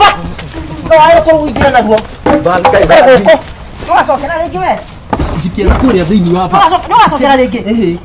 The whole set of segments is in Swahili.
Oba. No ayo ko uingira naguo. Bangai. No acokera ringi we. Jikia kuria thiini wa ba. No acokera ringi.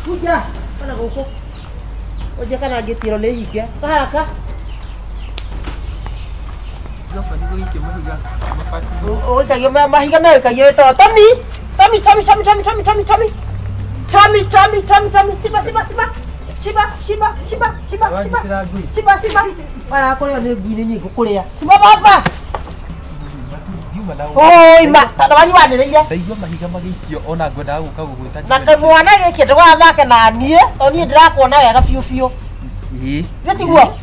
Kuja, kana goko. Oje kana gitiro le hige. Karaka. Zopa ni goike mahiga. Mafati. O kagio mahiga me kagio to. Tommy. Shiba. Aya kore ne gwini ni gukuria. Shiba baba. Oi ma, tawari wanereire. Ndaigua mahiga magikio ona ngwenda guka gugwita. Na kai mwana giki ndwathake na nie, oni ndirakuona wega biu. Gatiguo.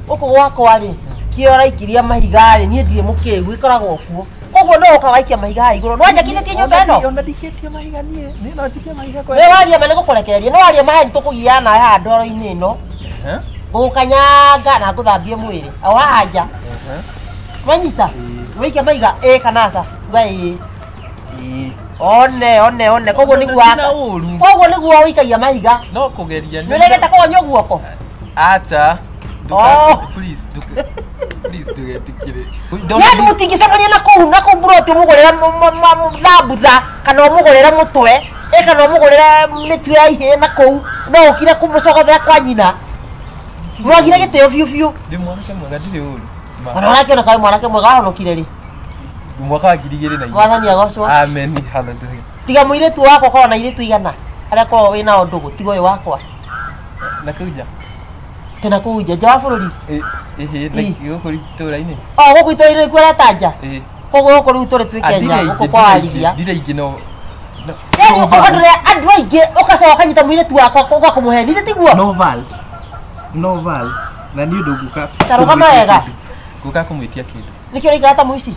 Uko gwakwa ri, kiora ikiria mahiga ri, nie ndire mukigu ikoragwo kuo. Koguo no ukagaikia mahiga iguru. No anja kinye nyumba ino. Ona ndiketie mahiga nie. Ni no ndikie mahiga kwa. We waria mane gukorekereria. No waria mahani tukugiana ha ndoro-ini ino. Gukanyanga na guthambie mwiri. Au haja. Manyita. Wika maiga kanasa. Gai. One. Koguo ni gwaka. Koguo ni gwa wikaia mahiga. No kugeria ni. Niregeta ko nyo guoko. Acha. Please do it kire. Yani mutingicemania na kuu buroti mugorera labutha kana mugorera mutwe kana mugorera mitwe ya ihe na kuu no ukire kumucogothera kwa nyina. Mwagire giteo biu. Ndi mwanake mwega ndire uru. Mwanake na kai mwanake mwega honokire ri. Mwaka wa 2004. Wathani agocwo. Amen. Hallelujah. Tiga muiretu wako ko na iretu igana. Aria ko wina undugu tigo uyu wakwa. Na kuja. Tena kuja jawa bururi. Like gukuri tura-ini. Guku itura-ini kwera tanja. Koguo guku riu turi twikenya guku kwa arigia. Ndire ingino. Yani andu aingi ukacoka kanyita muiretu wakwa kwa kumuhe ni tiguo. Noval. Na ni undu guka. Taruka mawega. Guka kumwitia kindu. Nikio rigata muici.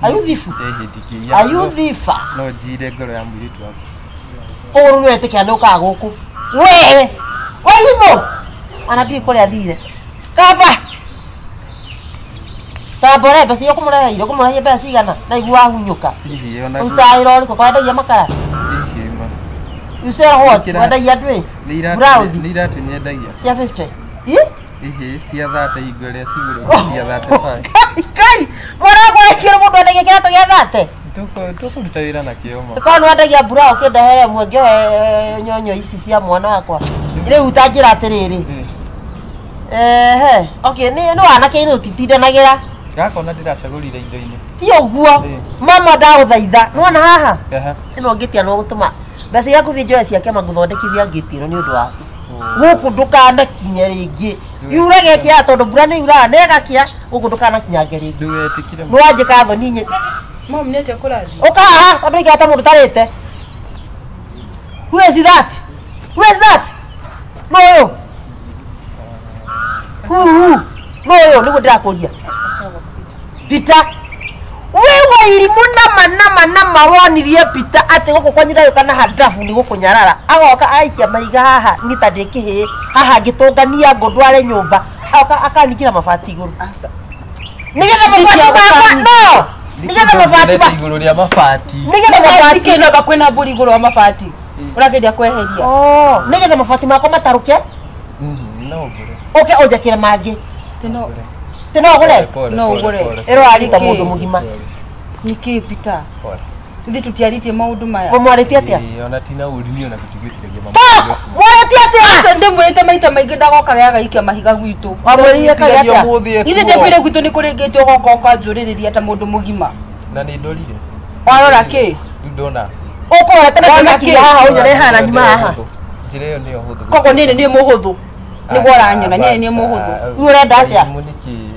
Ayuthifu. Ndikia. Ayuthifa. No jire ngoro ya muiretu wakwa. Koguo ni wetikia ni ukaga guku. We. Waimo. Anataka kule thire. Kaba. Tabore basi kumurehire basi igana na igwa hunyuka. Utairo liko kwa ndagia makara. You sell what? Ndagia ndwe. Ni iratu ni ndagia. Cia 50. Cia 30 igore siguro cia 35. Kai. Mwana kwa kiro mundu ndagia kirato gia 30. Tuko rutawira na kioma. Kwa ndagia brown kindahere mwenge nyonyo ici cia mwana wakwa. Ile utajira atiriri. Okay, no anake ino titindanagira. Gakona ndiracagurire indo-ini. Ti uguo. Mama ndaguthaitha. Nona haha. Ino ngitia no gutuma. Basi yaku thio ciake maguthondekithia ngitiro ni undu waku. Guku ndukana kinya ringi. Yurage kia tondu mbura ni yura nega kia guku ndukana kinya ringi. Ndugetikire. Mwaje katho ninye. Mom nete kuraji. Oka haha tondu igata mundu tarite. Who is that? No yo. No yo nigo ndirakuria. Peter. Wewe iri nama mawonirie Peter ate guko kwanyira yo kana hadafu ni gukunyarara. Agoka aikia maiga haha ngita ndikihi haha ngitungania ngondware nyumba. Akanikira mabati iguru. Asa. Nigetha mabati makwa no. Nigetha mabati ba iguru ria mabati. Nigetha mabati kino bakwena mburi iguru wa mabati. Uragedia kweheria. Nigetha mabati makwa mataruke. No bure. Okay, ojakira mangi. Teno gure. No ugure. Ero arita mundu mugima. Niki Peter. Ndi tutiaritie maundu maya. Mumwaritie atia? Ona tina urimi ona kutugiciragia mama. Mwaritie atia? Asa ndimwirite maita maingi ndagoka gaikia mahiga gwitu. Wamwirite kagia atia? Ithe ndimwire gwitu ni kuringitio goka kwanjuririria ta mundu mugima. Na ni ndorire. Warora ki? Ndona. Ukora tena kuna kia haha unyore hana nyuma haha. Njire yo niyo huthu. Koko nini ni muhuthu. Ni goranyona nyene ni muhuthu. Urenda atia?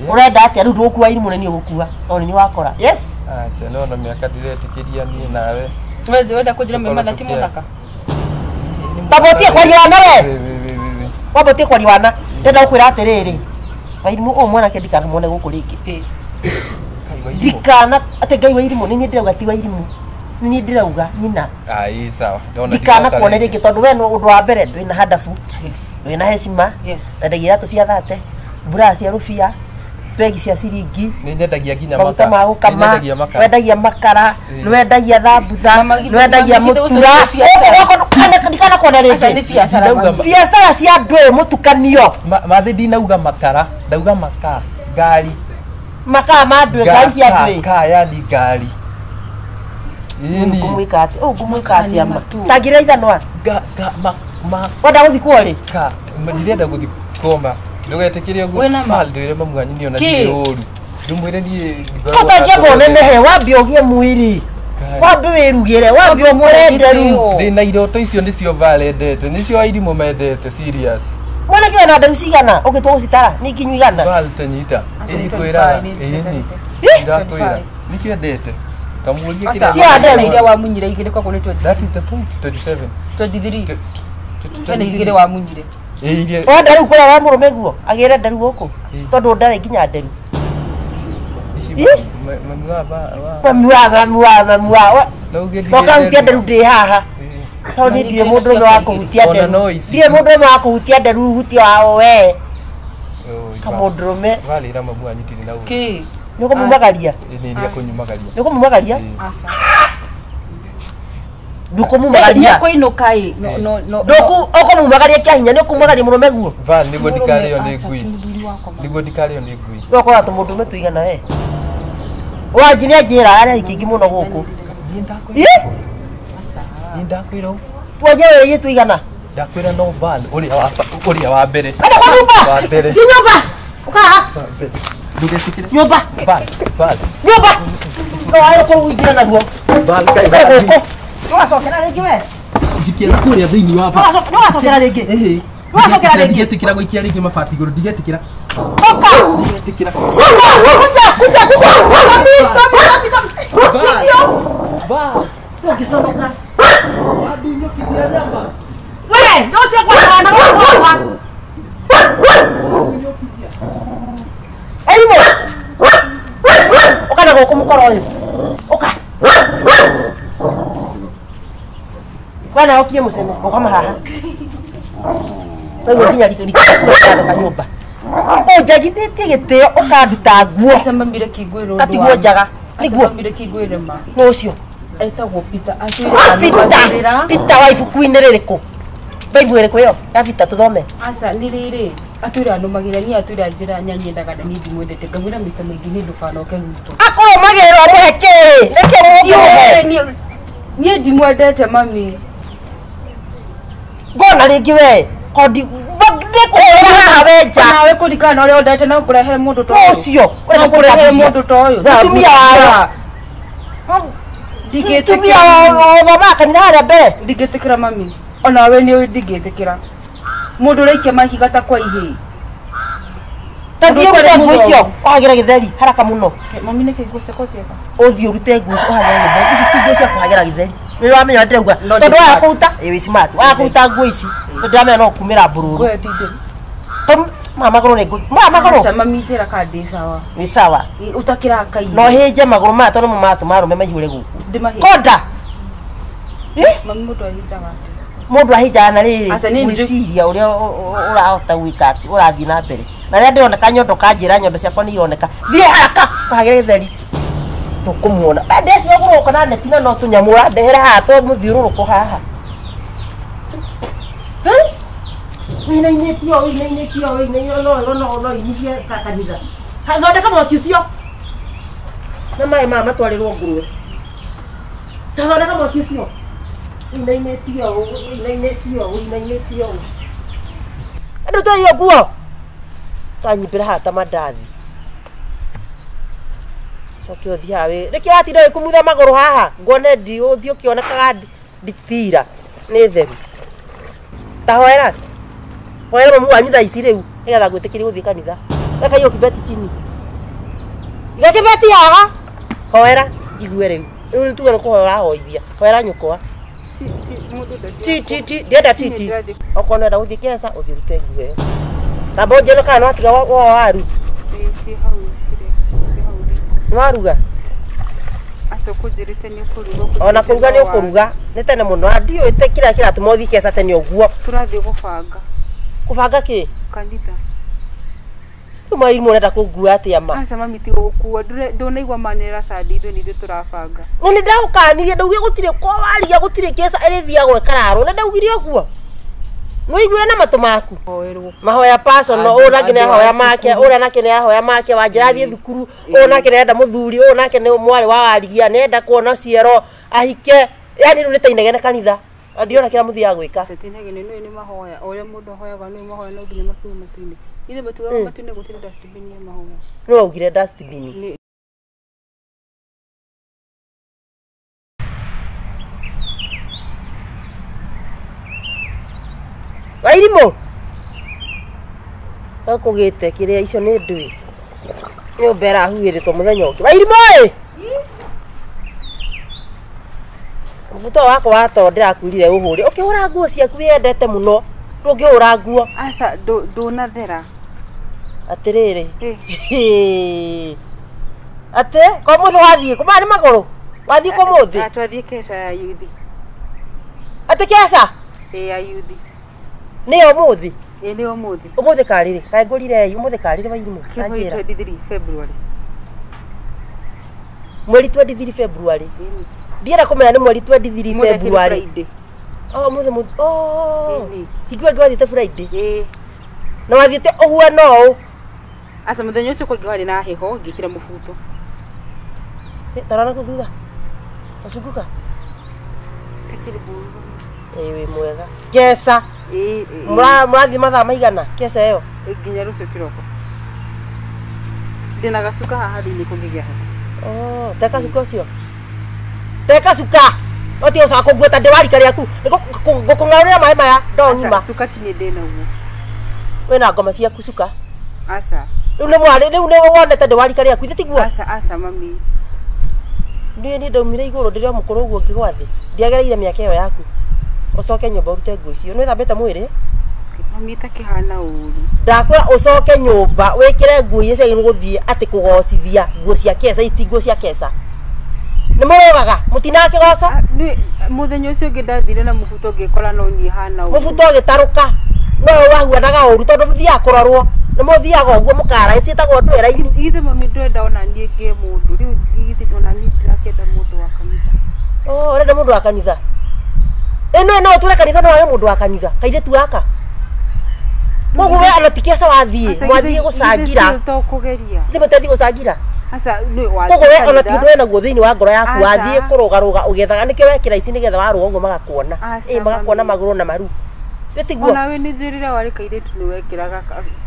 Urenda atia riu ndukua iri munene ugukua. Toni ni wakora. Yes? Acha no miaka diretikiria ni nawe. Wenda kujira mema thati muthaka. Ni Tabotie kwa liwana we. Wabotie kwa liwana. Ndenda ukwira atiriri. Wairimu o mwana ke ndikana muone guku ringi. Ndikana ate Ngai wa irimu ni ndirauga ti wa irimu. Ni ndirauga nyina. Ai sawa. Ndikana kuone ringi tondu we no undu wa mbere ndwina hadafu. Ndwina heshima. Ndagira tu cia thate. Bura cia rufia. Pegi cia ciringi ni nyendagia nginya makara ma ukama wendagia makara nwendagia thambutha nwendagia mutura ndikana kuona ringi biacara cia ndwe mutukanio mathi ndinauga makara ndauga makara ngari makara ma ndwe ngari cia ndwe kaya ni ngari ngumwika ati ama tangira ithanwa wenda guthi kwori ndirenda guthi koma ndugetikire uguo ndire mamwanyu niona ndioru ndumwire ni kotaje bonenehe wambi ogie mwiri wambi wirugire wambi omurenderu ndina iroto icio nicio valendete nicio airimu mendete serious mwana kiona nderu cigana ugitwo citara ni kinyu igana valtanyita ndikwira ndakwira nikio ndete kamurie kira cia ndena iria wa munyire igire kwa kone 20 that is the point 27 23 kana igire wa munyire wenda riu kuria wa murume guo agire nderu guku tondu ndare nginya nderu mamua wakautia nderu ndi haha tondu ndire mundu umwe wa kuhutia nderu ndire mundu umwe wa kuhutia nderu hutia wao we kamundurume valira mamwanyu tiri na ki niko mumagaria ndia kunyumagaria niko mumagaria nduko mumagaria ko inokai no nduko oko mumagaria kyahinya niko mumagaria murume guo val nigo ndikare yo ndegui nigo ndikare yo ndegui wakora tu mundu metuigana we wajini ajira aria ikingi muno guku ndakwira waje we yituigana ndakwira no val uri wa mbere wa mbere nyumba ukaha ndugetikire nyumba val nyumba no ayo ko uigira na guo val kai wasokera ringi we jikia kuria thiini wa ba wasokera ringi wasokera ringi ndigetikira guikia ringi mabati iguru ndigetikira oka ndigetikira kuja ba ukisonoka adunyo kisia nyamba wewe ndoje kwa na kwa elimo okana go kumukoro uyu oka bana okie museme okama haha wewe nginya likira kanyumba ojagithite gitio ukanduta guo samambire kigwiro ndo atiguo njaga niguo samambire kigwire ma nocio etagwo Peter atwira Peter wa ibuku-inĩ rĩrĩkũ Bible ĩrĩkũ ĩyo ya Peter tuthome asa ni riri atwira numagira ni atwira njira nyanyendaga ni ndimwendete ngamwira mita maingi ni ndukanoke guto akoromagĩrwo muheke reke ni ndimwendete mami ngona ringi we kodi ndikuhũra haha wenja nawe kurikana uri ondete na kurehere mundu to ucio uri kurehere mundu to uyu tumia tumia thoma kanitha harĩa mbere ndigetikira mami ona we ni ndigetikira mundu reikia mahiga ta kwa ihi tathiĩ ũrute nguo icio ũhagĩre gĩtheri haraka mũno mami nĩ kĩguo ciakwa ciega ũthiĩ ũrute nguo icio ũhagĩre gĩtheri ici ti nguo cia kũhagĩra gĩtheri nĩ wamenya ndĩrauga tondũ waya kũruta wĩ smart waya kũruta nguo ici ndĩramenya no kumĩra mbũrũri we tije magũrũ nĩ nguo magũrũ sama mijera kandi sawa wĩ sawa utakira kai no hĩnje magũrũ maya tondũ matũma arũme maihũre gũkũ ndimahi konda mami mundu ahitaga mundu ahinjaga na rĩrĩ gwĩciria ũrĩa ũrahota gwĩka atĩ ũrathiĩ na mbere na rĩrĩa ndĩroneka nyondo kanjĩra nyondo ciakwa nĩ ironeka thiĩ haraka ũhagĩre gĩtheri ndũkũmuona ndeci ũgũrũka na neti na no tũnyamũ ũrandehera haha to mũthiũrũrũko haha wĩinainĩtio no inithie kanitha thondeka mwaki ũcio na maĩ maya matwarĩrwo ngũrũwe thondeka mwaki ũcio wĩinainĩtio andũ tũiyo nguo tanyibĩra haha ta mandathi coke ũthiĩ haha nĩkĩo watinda wĩkumutha magũrũ haha nguone ũthiĩ ũkĩonekaga nditira nĩ theru ta hoera mamu wanyu thaa ici rĩu nĩgetha gwĩtĩkĩrie gũthiĩ kanitha weka hiyo kibeti chini iga kibeti haha hoera njigue rĩu nĩ tuge nĩ kũhoya ũrahoithia hoera nyũkwa Titi, ndienda titi. Okona nda uthi kesa uthirute nguo. Tabo njeno kana atiga waru. Si hau. Waruga. Aso kujirite ni kuruga. Ona kuruga ni ukuruga. Ni tene muno ndio ite kira tumothi kesa tene uguo. Turathi gubanga. Kubanga ki? Kanitha. Tuma iri murenda kungua atia ma. Asa mami ti gukua ndonaigwa manera sadi ithu ni turabanga. Ngoni ndaukanirie ndaugire gutire kwa wariga gutire kesa eri thiagwo kararo na ndaugire oguo. Nuigure na matu maku. Mahoya personal ona kine hoya make ora na kine hoya make wanjirathie thukuru ona kine enda muthuri ona kine mwari wa warigia nenda kuona ciero ahike yani ru nitainegene kanitha ndiona kira muthia gwika setinegene ni mahoya ore mundu hoyaga ni mahoya no nginya matu matune ithe batuga matune gutire dustbin ya mahoya no ugire dustbin Wairimo akugite kiria icio ni ndui nyombera huiritwo muthenya uki Wairimo Mufuto wako watondera kurire uhuri ukihura nguo ciaku wendete muno ndungihura nguo asa ndunathera atiriri ate ko mutho wathie kuma ni maguru wathie ko muthi atwathie kesa ya yuthi ate kesa ya yuthi Nio muthi nio muthi umuthi karire kae ngurire umuthi karire Wairimo anjira 23 February mweri 23 February ndiera kumenya ni mweri 23 February muthi higwe gwathite Friday na wathite oguo no asa muthenya ucio kwingi wari na heho ngikira mubuto tarana kuthutha asukuka takiri buru we mwega kesa murathi mathaa maigana kesa iyo nginya rucio kiroko ndina gasuka haha thini kungigia heho teka suka ucio teka suka oti uca kungweta ndiwarika riaku ngukung'aurira mai maya ndonyuma suka tini ndina uguo wena ngoma ciaku suka asa riu ni mwari riu ni wonete ndiwarika riaku ithe tiguo asa mami ni ndaumire iguru ndirio mukuru uguo ngigwathi ndiagereire miaka iyo yaku ucoke nyumba urute nguo icio ni thambite mwiri mami takihana uru ndakwira ucoke nyumba wikire nguo icio cia guthie ati kugocithia nguo cia kesa iti nguo cia kesa ni murugaga mutina kigoco muthenya ucio ngindathire na mubuto ngikora no ni hana uru mubuto gitaruka no wahuanaga uru tondu muthia kurorwo ni muthiaga uguo mukara icitagwo ndwera-ini ithe mami ndwenda ona nie ngie mundu riu igiti ona ni tirakenda mundu wa kanitha urenda mundu wa kanitha no ture kanitha no ayo mundu wa kanitha kaire tu aka koguo we ana tikesa wathie mwathie gucangira to kugeria ndi mutethi gucangira asa ni wa koguo we ana ti ndwena guo thiini wa ngoro yaku wathie kurugaruga ugethaga nike wekira ici nigetha waruga uguo magakuona magakuona maguru na maru Getiguo. Ona we ni njirire wari kaire tu ni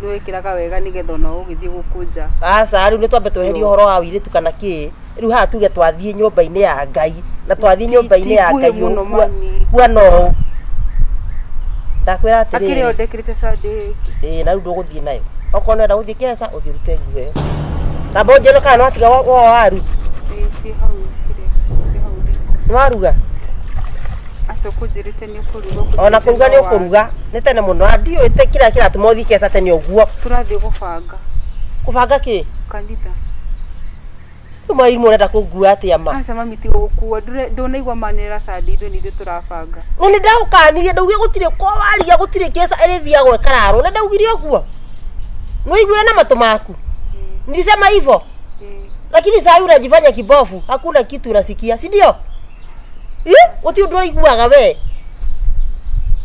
wekiraga wega nigetha no ugithie gukunja. Asa riu ni twambe tweherie uhoro wa wiritu kana ki. Riu ha tuge twathie nyumba-ini ya Ngai na twathie nyumba-ini ya Ngai kwa no. Ndakwira atiri. Akire ondekirite sade. Na riu nduguthie nayo. Okona nda guthie kesa uthirute nguo. Na bonje no kana atiga waru. Si hau. Waruga. Asokujirite ni kuruga ona kuruga ni ukuruga ni tene muno ndio ite kira tumothi kesa tene uguo turathi gubanga ki kanitha tuma iri murenda kungua atia ma asa mami ti gukua ndonaigwa manera sadi ithu ni turabanga ni ndaukanirie ndaugie gutire kwa wariga gutire kesa eri thiagwo kararo na ndaugire oguo no igure na matu maku nilisema hivyo lakini sasa unajifanya kibofu hakuna kitu unasikia si ndio uti ndura iguaga we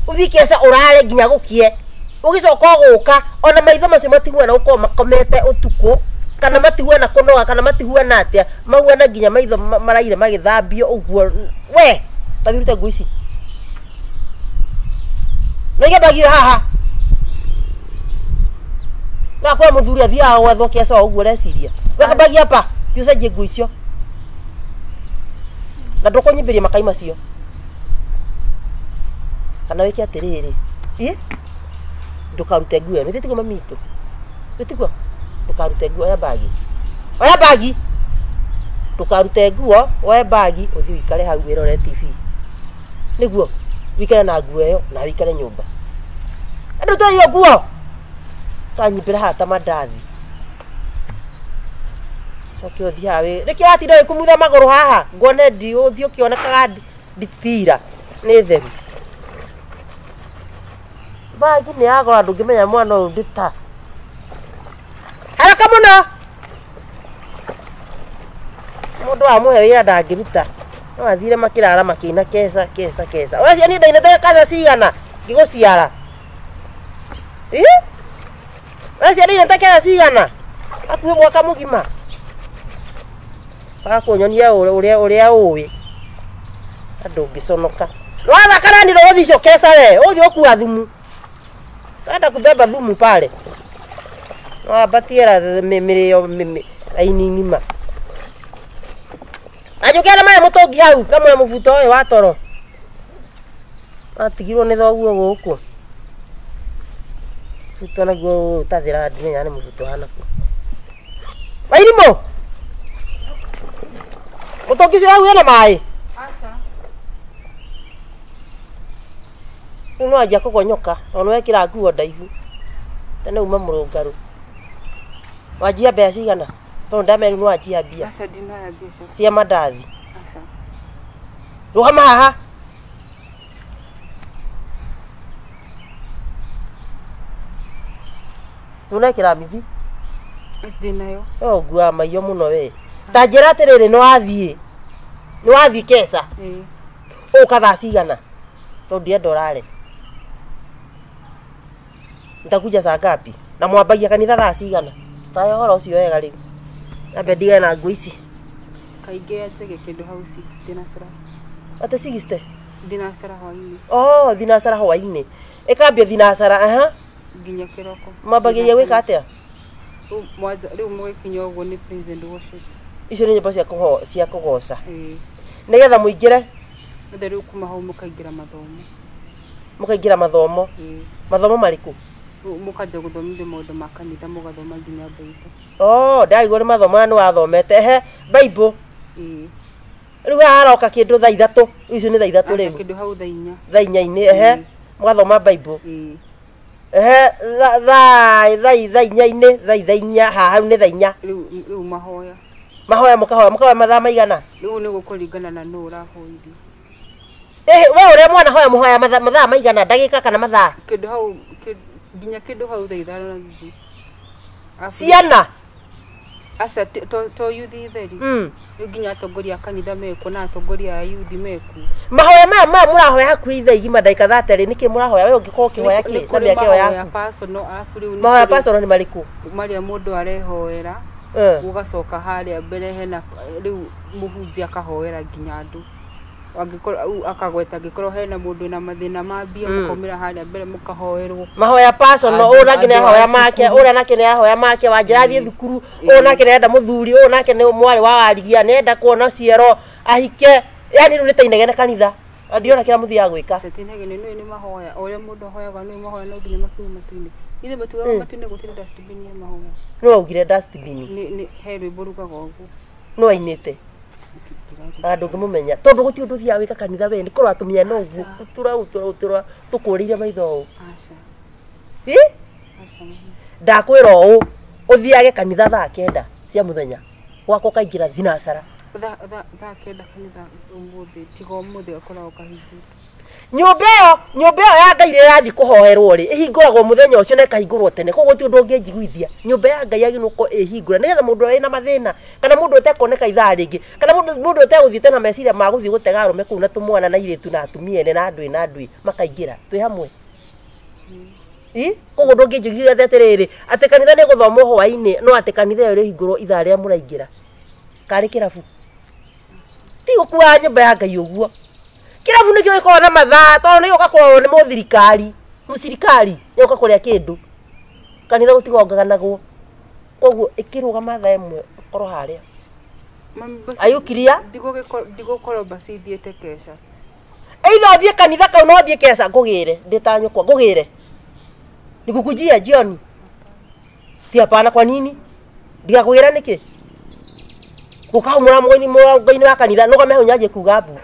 uthikesa urare nginya gukie ugicoka guka ona maitho macio matiguana uko makomete utuku kana matiguana kunoga kana matiguana atia maguana nginya maitho maraire magithambio uguo we tathirute nguo ici nige bagio haha na kwa muthuri athia gwetho kesa uguo reciria we bagia hapa tiucenjie nguo icio na ndukonyimbiria makai macio kana wiki atiriri ndukarute nguo ni titigo mamito titigo ndukarute nguo ya bagi ndukarute nguo oya bagi uthi wikare hau wirore TV niguo wikare na nguo ĩyo na wikare nyũmba andũ to iyo nguo kanyibira hata mandathi sokio thiawe reke atira ikumutha maguru haha ngone ndi uthi ukionekaga nditira ni theru bagi ni agora ndungimenya mwana uyu ndita haraka muno mundu amuhe wira ndangiruta no athire makirara makina kesa ora ciani ndainete kaza cigana ngiguciara ora ciani ndainete kaza cigana akuhe mwaka mugima akunyonia uria uwi andu ngiconoka watha kana ndiro uthico kesa we uthi ukua thumu enda kubeba thumu pale wabatiera mirio aini ngima ajukera maye mutongi hau kamwe mubuto oyo wa toro atigirwo ni thoguo guku tutona go tathira ndine yani mubuto hanaku wairimo mutongi cio hau ena mai asa no aja kugonyoka ono wekira nguo ndaihu tene uma murungaru wajia bea cigana to ndame no ajia bia asa dina ya bia cia mandathi asa rugama haha tunekira mithi dinayo ngua maiyo muno we tanjira atiriri no athie kesa ukatha cigana to ndia ndorare ndakuja saa ngapi na mwambagia kanitha thaa cigana tayo horo ucio wega riu ambe ndige na nguo ici kaige atege kindu hau 6 dinasara ate 60 dinasara hwaini dinasara hwaini ikambia dinasara ginya kiroko mwambagia gwika atia mwaza riu mwekinya uguo ni president worship icio ni nyimbo cia kugoca nigetha muingire riu kuma hau mukaingira mathomo mathomo mariku mukaja guthomithia maundu ma kanitha mugathoma nginya Bible ndaigua ni mathomo ni wathomete Bible riu haroka kindu thaa 3 icio ni thaa 3 riu kindu hau thaa 4 thaa 4 mugathoma Bible thaa 4 haha ni thaa 4 riu mahoya mukahoya mathaa maigana riu ni gukuringana na no urahoirie we ure mwana hoya muhoya mathaa maigana ndagika kana mathaa kindu hau ginya kindu hau thaa 5 na nuthu ciana asa to yuthi theri ginya atongoria kanitha meku na atongoria yuthi meku mahoya maya murahoya hakuhi thaa igima ndagika 30 niki murahoya we ungiko kihoya ki na miaka yo yaku mahoya personal ni mariku maria mundu arehoera ugacoka haria mbere hena riu muhunjia akahoera ginya andu akagweta ngikoro hena mundu na mathina ma mbia mukomira haria mbere mukahoerwo mahoya personal ona nake ne ahoya make wanjirathie thukuru ona nake nenda muthuri ona nake ne mwari wa warigia nenda kuona ciero ahike yani riu nitainegene kanitha ndiona kila muthia gwika setinegene ni mahoya ore mundu ahoyaga ni mahoya no nginya makiuma matune ithe batuga matune gutire dustbin ya mahoya no ugire dustbin ni herwe borugaga ugu no ainite andu ngimumenya tondu guti undu thia wika kanitha we ni korwa atumia no ugu tukurire maitho ndakwira u uthiage kanitha thaa 9 cia muthenya gwako kaingira dinasara thaa 9 kanitha umuthi tigo umuthi akoragwo kahingurwo nyumba ĩyo ya Ngai ĩrathi kuhoerwo ri ihinguragwo muthenya ucio na ikahingurwo tene koguo ti undu ungĩnjiguithia nyumba ya Ngai aginu ko ihingura nigetha mundu wĩna mathina kana mundu ũtekoneka ithaa rĩngĩ kana mundu ũtegũthiĩte na meciria ma gũthiĩ gũtega arũme kũu na tũmwana na irĩtu na atumia ene na andũ makaingĩra twĩ hamwe koguo ndũngĩnjiguithia atĩrĩrĩ atĩ kanitha nĩ gũthoma hwaĩ-inĩ no atĩ kanitha ĩyo ĩrĩhingũrwo ithaa rĩa mũraingĩra karĩ kĩrabu ti gũkua nyumba ya Ngai ũguo kirabu nikio iko na mathaa to ni ugakorwo ni muthirikari ni ugakoria kindu kanitha gutigongaganagwo koguo ikiruga mathaa imwe korwo haria ayukiria ndigũkorwo basi ithiĩte kesha either othie kanitha kau no othie kesha ngugire nditanyukwa ngugire nikukujia jioni ti hapana kwa nini ndikakugire niki gukaumura mweni wa kanitha no gameho nyaje kugabu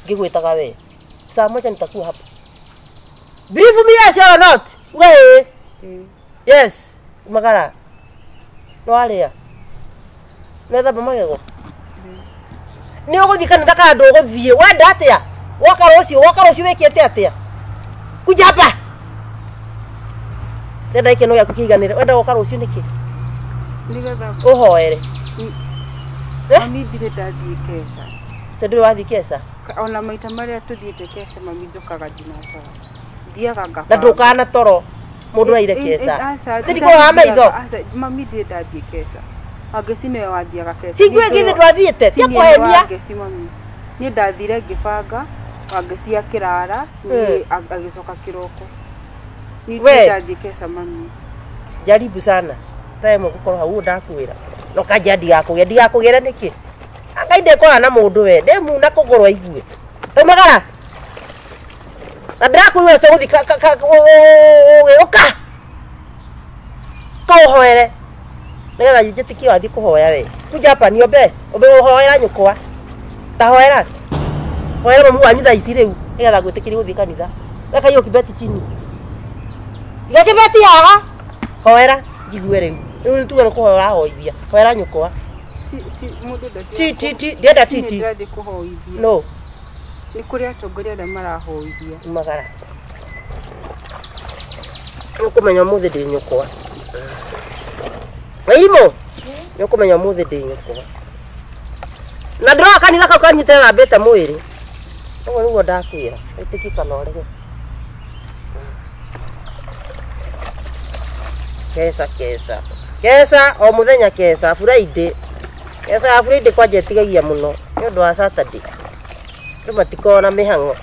ngigwitaga we saa moja nitakuwa hapa. Believe me, yes or not? Wewe. Yes. Magara. No alia. Neza bamagego. Ni uguthika ndaka ndogo thie. Wenda atia? Waka rocio wekete atia? Kuja hapa. Tenda ikeno ya kukiganira. Wenda waka rocio niki? Nigetha uhoere. Mami ndire ndathie kesa. Tendo wathi kesa. Ona maita maria tuthiete kesa mami njokaga dinosaur. Thiaga ngaba. Na ndukana toro. Mundu aire kesa. Tindi ko ha maitho. Mami ndire ndathie kesa. Agecine yo wathiaga kesa. Hingwe githi ndwathiete. Tia kuhenia. Ageci mami. Ni ndathire ngibanga. Agecia kirara. Ni agicoka kiroko. Ni ndathie kesa mami. Jaribu sana. Tae mugukorwo hau ndakwira. No kajadi yako ndigakugera niki? Angainde kwa na mundu we. Demu na kugorwa igwe. Magara. Na ndakwira so guthi uka. Hoere. Nega jitiki wathi kuhoya we. Kuja hapa niombe. Ombe uhoera nyukwa. Ta hoera. Hoera mamu anyu thaa ici riu. Nega gwitikiri guthi kanitha. Weka hiyo kibeti chini. Iga kibeti haha. Hoera jigue riu. Riu tuge no kuhoera hoithia. Hoera nyukwa. Ti ndenda titi. Ndende kuhoithia. No. Ni kuria atongoria aria marahoithia. Magara. Ukumenya muthi ndi nyukwa. Wairimo. Ukumenya muthi ndi nyukwa. Na ndro kanitha kau kanyitera mbete mwiri. Ogo rugo ndakwira. Itikika no rege. Kesa o muthenya kesa Friday. Kesa Friday kwa jetigagia muno. Nĩ ũndũ wa Saturday. Rĩu matikona mĩhango.